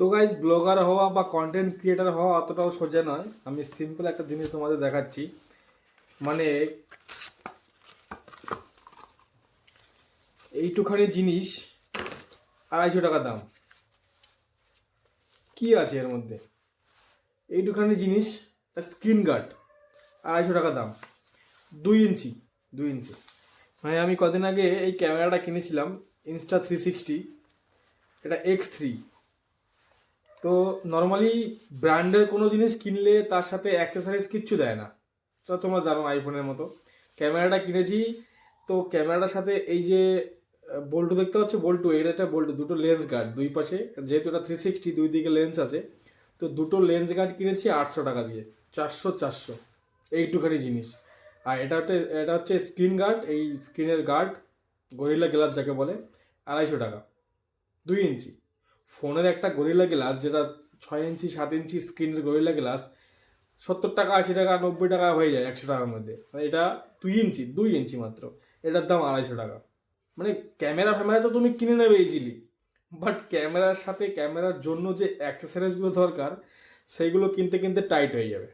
তো guys, blogger হওয়া বা কন্টেন্ট ক্রিয়েটার হওয়া অতটাও সোজা নয়। আমি সিম্পল একটা জিনিস তোমাদের দেখাচ্ছি। মানে এইটুখানি জিনিস 250 টাকা দাম। কি আছে এর মধ্যে? এইটুখানি জিনিস স্ক্রিন গার্ড, 250 টাকা দাম। 2 ইঞ্চি, 2 ইঞ্চি। মানে আমি কদিন আগে এই ক্যামেরাটা কিনেছিলাম, Insta360। এটা X3। তো নর্মালি ব্র্যান্ডের কোনো জিনিস কিনলে তার সাথে অ্যাক্সেসরিজ কিচ্ছু দেয় না। তো তোমরা জানো আইফোনের মতো। ক্যামেরাটা কিনেছি, তো ক্যামেরাটার সাথে এই যে বল্টু দেখতে পাচ্ছ, বল্টু, এটা একটা বল্টু, দুটো লেন্স গার্ড দুই পাশে, যেহেতু এটা 360 দুই দিকে লেন্স আছে। তো দুটো লেন্স গার্ড কিনেছি 800 টাকা দিয়ে। 400 এইটুখানি জিনিস। আর এটা হচ্ছে স্ক্রিন গার্ড, এই স্ক্রিনের গার্ড, গরিলা গ্লাস যাকে বলে, 250 টাকা। 2 ইঞ্চি ফোনের একটা গরিলা গ্লাস, যেটা 6 ইঞ্চি 7 ইঞ্চি স্ক্রিনের গরিলা গ্লাস, 70 টাকা 80 টাকা 90 টাকা হয়ে যায় 100 টাকার মধ্যে। মানে এটা 2 ইঞ্চি, 2 ইঞ্চি মাত্র, এটার দাম 250 টাকা। মানে ক্যামেরা ফ্যামেরা তো তুমি কিনে নেবে ইজিলি, বাট ক্যামেরার সাথে ক্যামেরার জন্য যে অ্যাক্সেসরিজগুলো দরকার, সেইগুলো কিনতে কিনতে টাইট হয়ে যাবে।